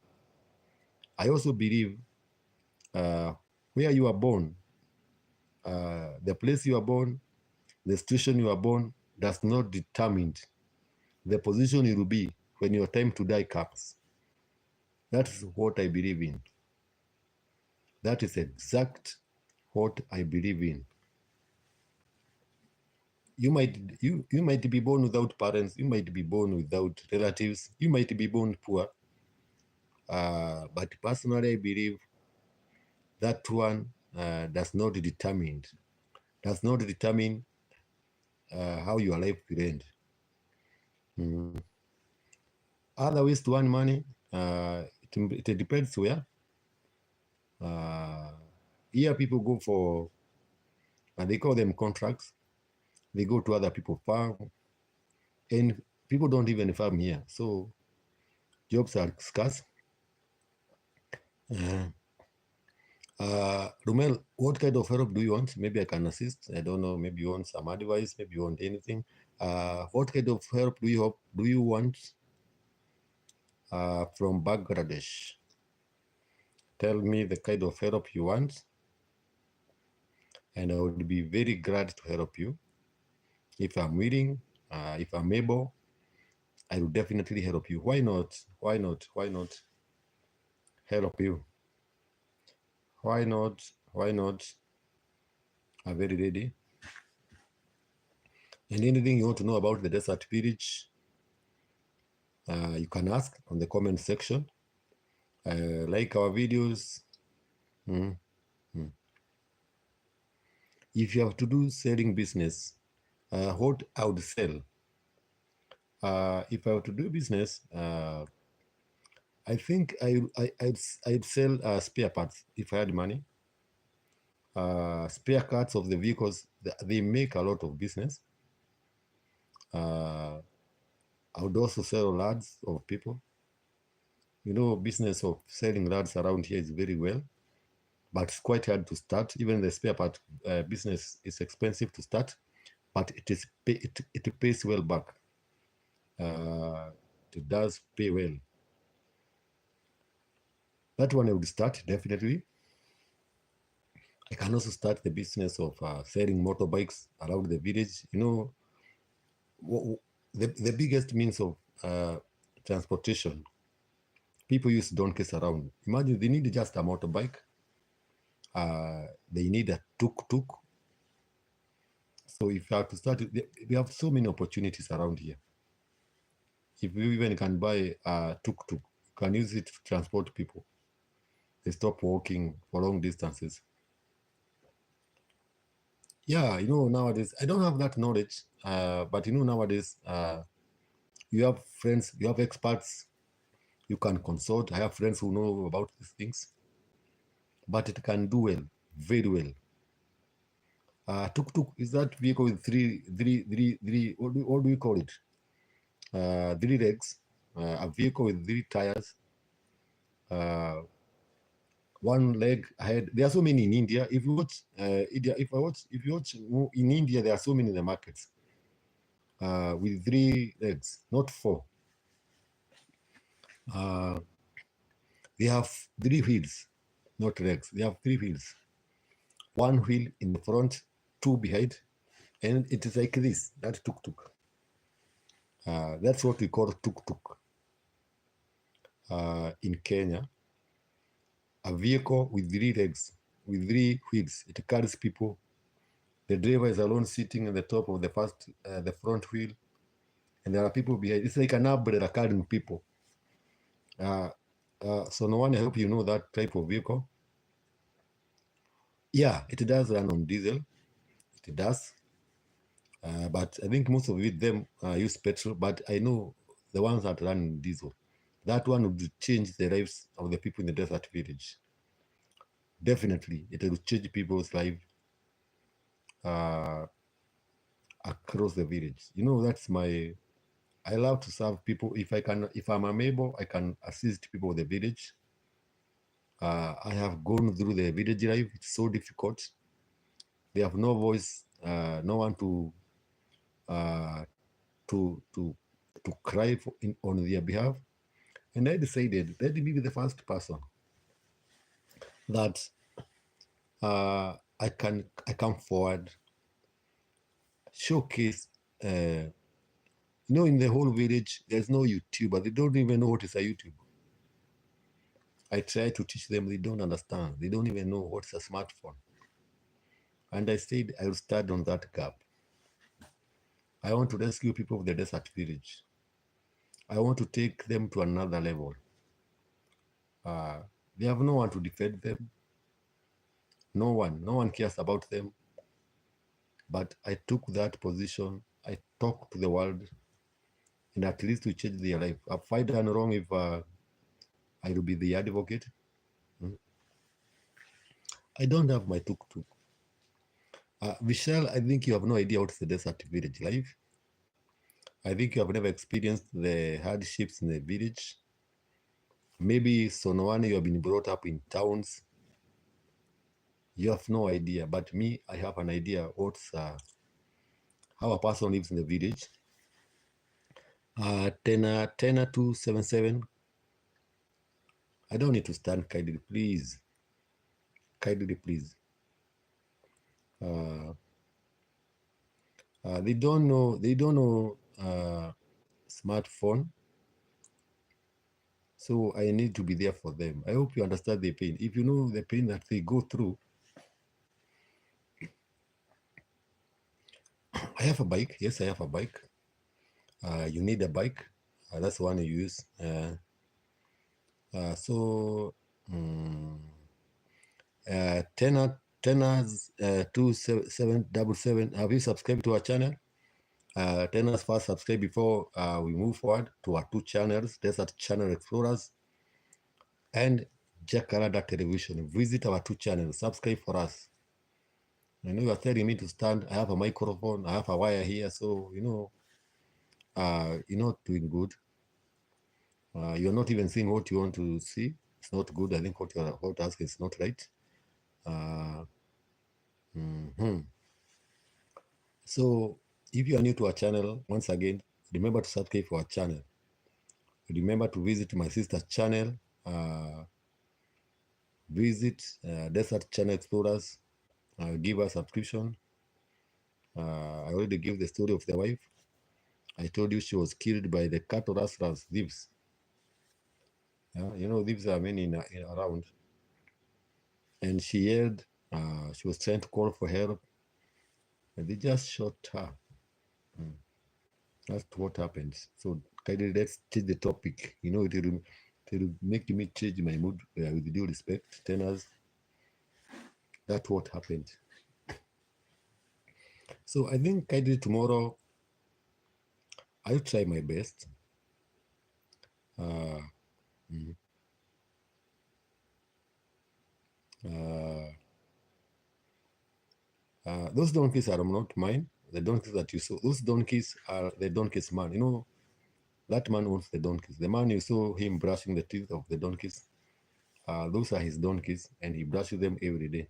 I also believe where you are born, the place you are born, the situation you are born does not determine the position you will be when your time to die comes. That is what I believe in. That is exact what I believe in. You might be born without parents, you might be born without relatives, you might be born poor. But personally, I believe that one does not determine how your life will end. Mm. Other ways to earn money, it depends where. Here people go for, they call them contracts. They go to other people's farm, and people don't even farm here. So jobs are scarce. Rumel, what kind of help do you want? Maybe I can assist. I don't know. Maybe you want some advice. Maybe you want anything. What kind of help do you want from Bangladesh? Tell me the kind of help you want, and I would be very glad to help you. If I'm willing, if I'm able, I will definitely help you. Why not? Why not? Why not help you? Why not? Why not? I'm very ready. And anything you want to know about the desert village, you can ask on the comment section. Like our videos. Mm, mm. If you have to do selling business, what I would sell. If I were to do business, I think I'd sell spare parts if I had money. Spare parts of the vehicles, they make a lot of business. I would also sell lads of people. You know, business of selling lads around here is very well, but it's quite hard to start. Even the spare part business is expensive to start, but it pays well back. It does pay well. That one I would start definitely. I can also start the business of selling motorbikes around the village. You know, the biggest means of transportation, people use donkeys around. Imagine they need just a motorbike. They need a tuk-tuk. So if you have to start, we have so many opportunities around here. If you even can buy a tuk-tuk, you can use it to transport people. They stop walking for long distances. Yeah, you know, nowadays, I don't have that knowledge, but you know, nowadays, you have friends, you have experts you can consult. I have friends who know about these things, but it can do well, very well. Tuk-tuk is that vehicle with three, what do we call it? Three legs, a vehicle with three tires, one leg ahead. There are so many in India. If you watch India, if you watch in India, there are so many in the markets with three legs, not four. They have three wheels, not legs. They have three wheels. One wheel in the front, two behind, and it is like this. That tuk-tuk. That's what we call tuk-tuk in Kenya. A vehicle with three legs, with three wheels. It carries people. The driver is alone sitting at the top of the front wheel, and there are people behind. It's like an umbrella carrying people. So no one, I hope you know that type of vehicle. Yeah, it does run on diesel. It does. But I think most of them use petrol. But I know the ones that run diesel, that one would change the lives of the people in the desert village. Definitely, it will change people's life across the village. You know, I love to serve people. If I'm able, I can assist people in the village. I have gone through the village life. It's so difficult. They have no voice, no one uh, to to to cry on their behalf. And I decided, let me be the first person that I come forward, showcase. In the whole village, there's no YouTuber. They don't even know what is a YouTube. I try to teach them. They don't understand. They don't even know what's a smartphone. And I said, I will start on that gap. I want to rescue people of the desert village. I want to take them to another level. They have no one to defend them. No one cares about them. But I took that position. I talked to the world. and at least to change their life. Have I done wrong if I will be the advocate? I don't have my tuk-tuk. Vishal, I think you have no idea what's the desert village life. I think you have never experienced the hardships in the village. Maybe Sonoane, you have been brought up in towns. You have no idea. But me, I have an idea what's how a person lives in the village. Tena 277. I don't need to stand, kindly, please. Kindly, please. They don't know smartphone. So I need to be there for them. I hope you understand the pain. If you know the pain that they go through, I have a bike. Yes, I have a bike. You need a bike. That's one you use. Tenors 2777. Have you subscribed to our channel? Tenors first subscribe before we move forward to our 2 channels, Desert Channel Explorers and Jacaranda Television. Visit our 2 channels. Subscribe for us. I know you are telling me to stand. I have a microphone. I have a wire here. So, you're not doing good. You're not even seeing what you want to see. It's not good. I think what you're about to ask is not right. So, if you are new to our channel, once again, remember to subscribe for our channel. Remember to visit my sister's channel. Visit Desert Channel Explorers. Give her subscription. I already gave the story of the wife. I told you she was killed by the cattle rustlers, thieves. Thieves are many in around. And she yelled. She was trying to call for help. And they just shot her. That's what happened. So, kindly, let's change the topic. It will make me change my mood with due respect. Tenors. That's what happened. So, I think kindly tomorrow, I'll try my best. Those donkeys are not mine. The donkeys that you saw, those donkeys are the donkey's man. That man owns the donkeys. The man you saw him brushing the teeth of the donkeys, those are his donkeys, and he brushes them every day.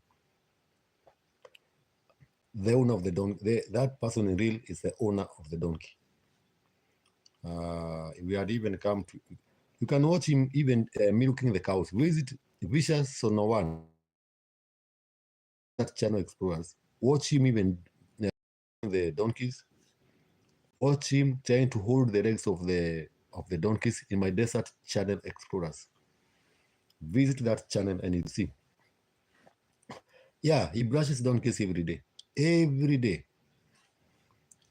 The owner of the donkey, that person in real is the owner of the donkey. We had even come to, you can watch him even milking the cows. Visit Vicious Sonowan, that channel explorers. Watch him even the donkeys. Watch him trying to hold the legs of the donkeys in my Desert Channel Explorers. Visit that channel and you'll see. Yeah, he brushes donkeys every day. Every day.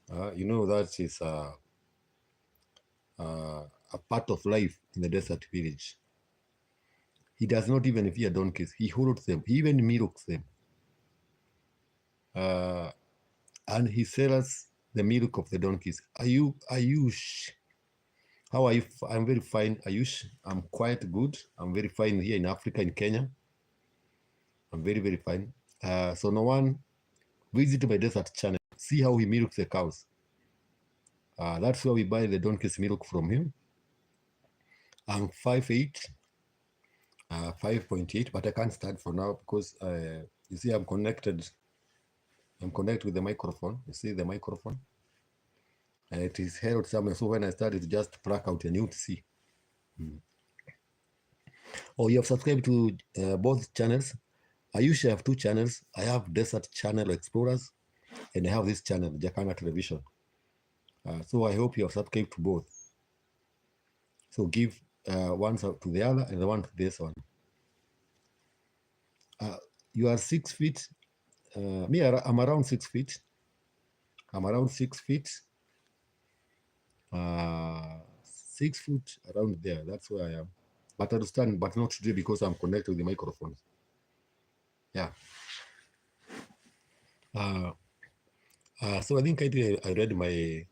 That is a part of life in the desert village. He does not even fear donkeys. He holds them. He even milks them. And he sells the milk of the donkeys. Ayush, how are you? I'm very fine, Ayush. I'm quite good. I'm very fine here in Africa, in Kenya. I'm very, very fine. So no one visit my desert channel. See how he milks the cows. That's where we buy the donkey's milk from him. I'm 5'8", 5.8, but I can't stand for now because you see I'm connected. I'm connected with the microphone. You see the microphone? It is held somewhere. So when I start, it just pluck out and you would see. Oh, you have subscribed to both channels. I usually have 2 channels. I have Desert Channel Explorers and I have this channel, Jacaranda Television. So I hope you have subscribed to both. So give one to the other and the one to this one. You are 6 feet. Me, I'm around 6 feet. I'm around 6 feet. 6 foot around there. That's where I am. But I understand, but not today because I'm connected with the microphone. Yeah. So I think I read my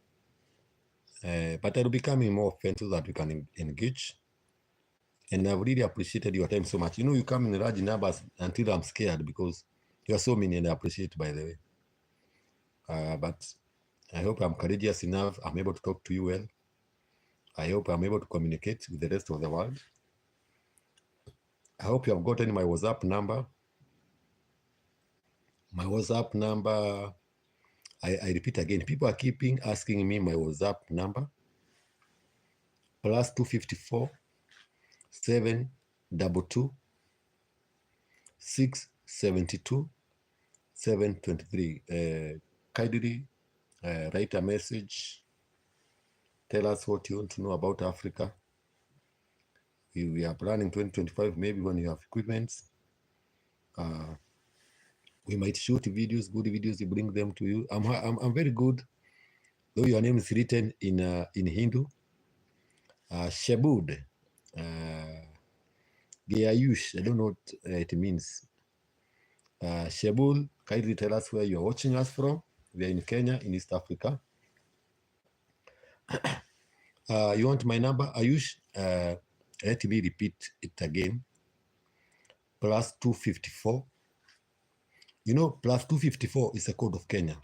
But I'll be coming more often so that we can engage. And I've really appreciated your time so much. You know, you come in large numbers until I'm scared because you are so many, and I appreciate, by the way. But I hope I'm courageous enough. I'm able to talk to you well. I hope I'm able to communicate with the rest of the world. I hope you have gotten my WhatsApp number. My WhatsApp number, I repeat again, people are keeping asking me my WhatsApp number. Plus 254 722 672 723. Kindly write a message. Tell us what you want to know about Africa. We are planning 2025, maybe when you have equipment. We might shoot videos, good videos, bring them to you. I'm very good, though your name is written in Hindu. Shabud. Gayush, I don't know what it means. Shabul, kindly tell us where you're watching us from. We are in Kenya, in East Africa. You want my number, Ayush? Let me repeat it again. Plus 254. You know, plus 254 is a code of Kenya.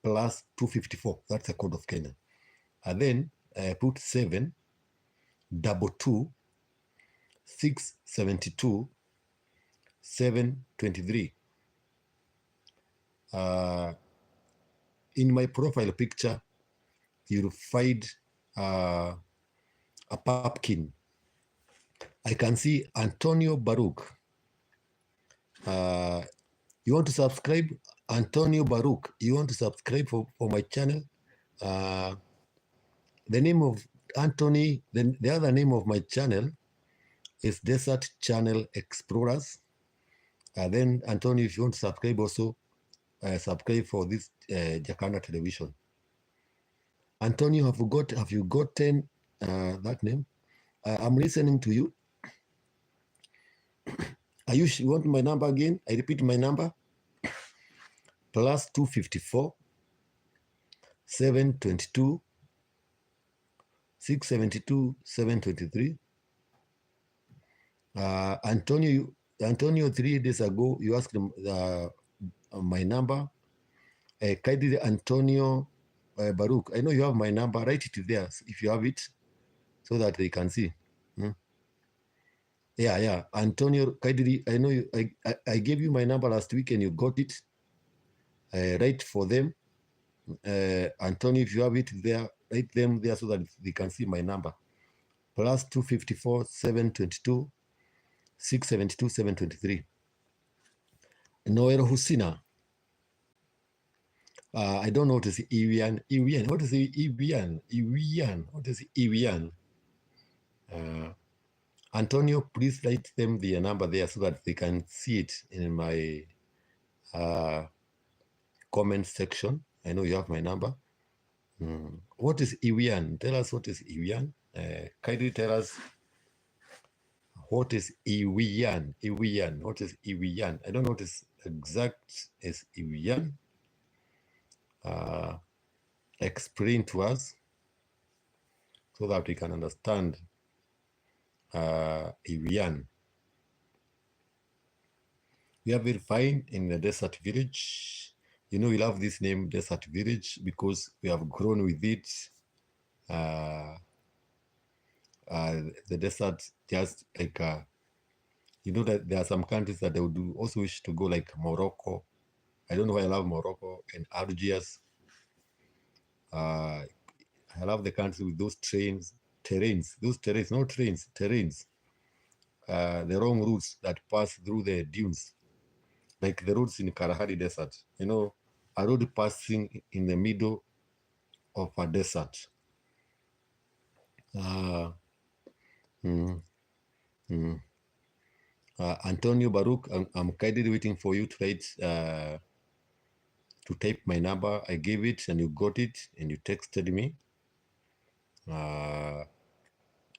Plus 254, that's a code of Kenya. And then put 7 22 672 723. In my profile picture, you'll find a pumpkin. I can see Antonio Baruch. You want to subscribe? Antonio Baruch. You want to subscribe for my channel? The name of Anthony, the other name of my channel is Desert Channel Explorers. Then Antonio, if you want to subscribe also, subscribe for this Jakarta Television. Antonio, have you gotten that name? I'm listening to you. You want my number again? I repeat my number. Plus 254 722 672 723. Antonio, 3 days ago, you asked my number. Kindly Antonio Baruch, I know you have my number. Write it there if you have it, so that they can see. Yeah. Antonio, kindly, I know you. I gave you my number last week and you got it. Write for them. Antonio, if you have it there, write them there so that they can see my number. Plus 254 722 672 723. Noel Husina. I don't know what is Evian. What is Evian? What is Evian? Antonio, please write them the number there so that they can see it in my comment section. I know you have my number. What is Evian? Tell us what is Evian. Kindly tell us what is Evian. What is Evian? I don't know what is exact is Evian. Explain to us so that we can understand Evian. We are very fine in the desert village. You know, we love this name, Desert Village, because we have grown with it. The desert, just like, you know, that there are some countries that they would also wish to go, like Morocco. I don't know why I love Morocco and Algiers. I love the country with those terrains, not trains, terrains. The wrong routes that pass through the dunes, like the roads in Kalahari Desert. You know, a road passing in the middle of a desert. Antonio Baruch, I'm kindly waiting for you to write, to type my number. I gave it and you got it and you texted me.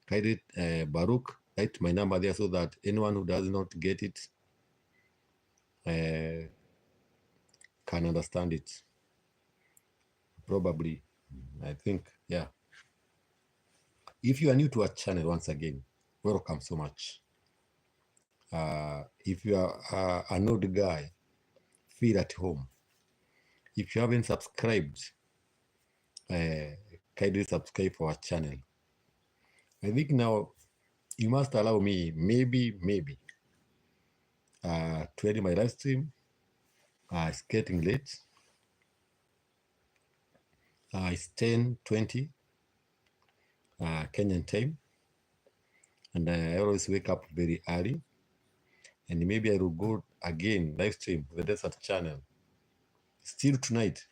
Kindly Baruch, write my number there so that anyone who does not get it can understand it. Probably, I think, yeah. If you are new to our channel, once again, welcome so much. If you are an old guy, feel at home. If you haven't subscribed, kindly subscribe for our channel. I think now you must allow me maybe to end my live stream. It's getting late. It's 10:20 Kenyan time, and I always wake up very early. And maybe I will go again live stream the Desert channel still tonight.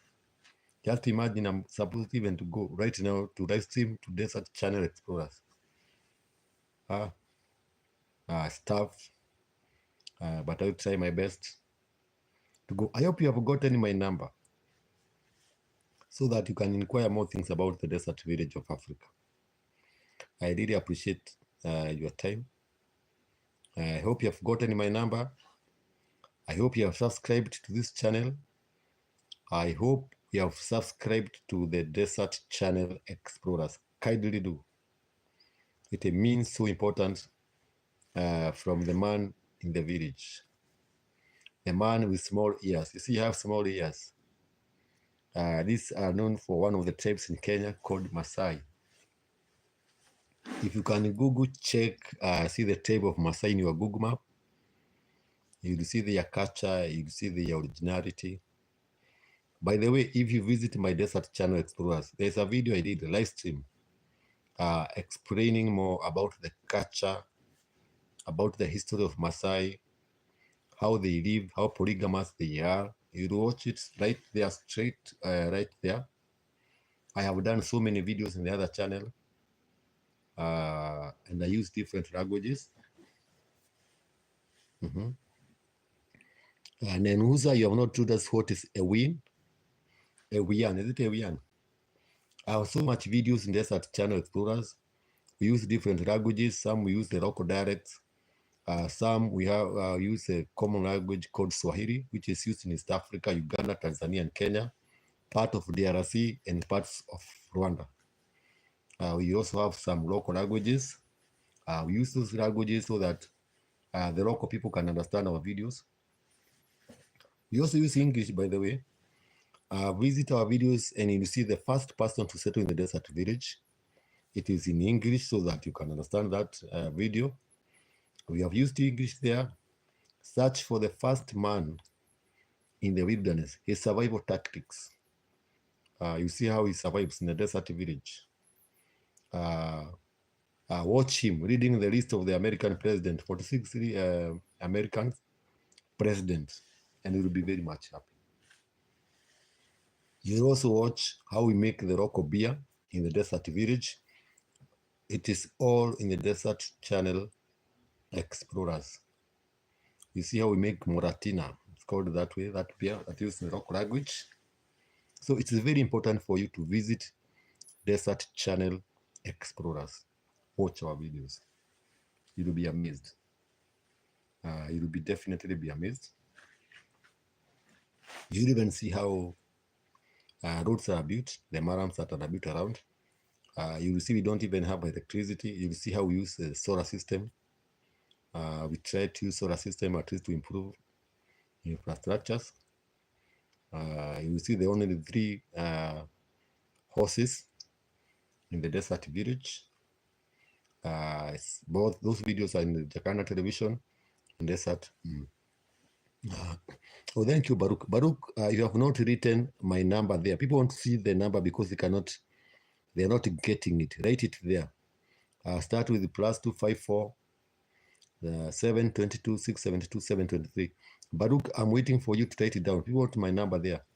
Just imagine I'm supposed even to go right now to live stream to Desert Channel Explorers. Stuff, but I'll try my best to go. I hope you have gotten my number so that you can inquire more things about the desert village of Africa. I really appreciate your time. I hope you have gotten my number. I hope you have subscribed to this channel. I hope you have subscribed to the Desert Channel Explorers. Kindly do. It means so important from the man in the village. The man with small ears. You see, you have small ears. These are known for one of the tribes in Kenya called Maasai. If you can Google check, see the tribe of Maasai in your Google map, you'll see their culture, you'll see their originality. By the way, if you visit my Desert Channel Explorers, there's a video I did, a live stream, explaining more about the culture, about the history of Maasai, how they live, how polygamous they are. You'll watch it right there, straight, right there. I have done so many videos in the other channel, and I use different languages. And then Uza, you have not told us what is a win. Ewian, is it Ewian? I have so much videos in Desert Channel Explorers. We use different languages. Some we use the local dialects. Some we have use a common language called Swahili, which is used in East Africa, Uganda, Tanzania, and Kenya, part of DRC, and parts of Rwanda. We also have some local languages. We use those languages so that the local people can understand our videos. We also use English, by the way. Visit our videos and you'll see the first person to settle in the desert village. It is in English so that you can understand that video. We have used English there. Search for the first man in the wilderness, his survival tactics. You see how he survives in the desert village. Watch him reading the list of the American president, 46 American presidents, and you will be very much happy. You'll also watch how we make the local beer in the desert village. It is all in the Desert Channel Explorers. You see how we make Moratina. It's called that way, that beer that uses the local language. So it is very important for you to visit Desert Channel Explorers. Watch our videos. You will be amazed. You will definitely be amazed. You'll even see how roads are built, the marams that are built around. You will see we don't even have electricity. You will see how we use the solar system. We try to use solar system at least to improve infrastructures. You will see the only 3 horses in the desert village. Both those videos are in the Jakarta television in desert. Oh, thank you, Baruch. Baruch, you have not written my number there. People want to see the number because they're not getting it. Write it there. Start with +254 722 672 723. Baruch, I'm waiting for you to write it down. People want my number there,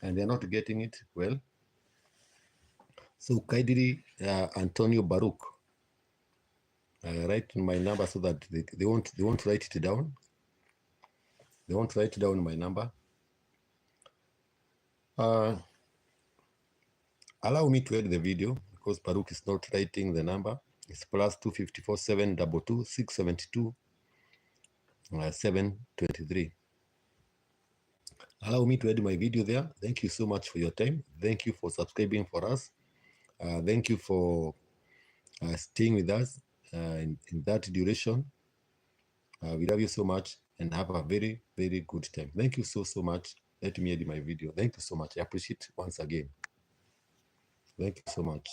and they're not getting it. Well, so kindly, Antonio Baruch, write my number so that they won't write it down. They won't write down my number. Allow me to end the video because Baruch is not writing the number. It's +254 722 672 723. Allow me to end my video there. Thank you so much for your time. Thank you for subscribing for us. Thank you for staying with us in that duration. We love you so much and have a very, very good time. Thank you so much. Let me edit my video. Thank you so much. I appreciate it once again. Thank you so much.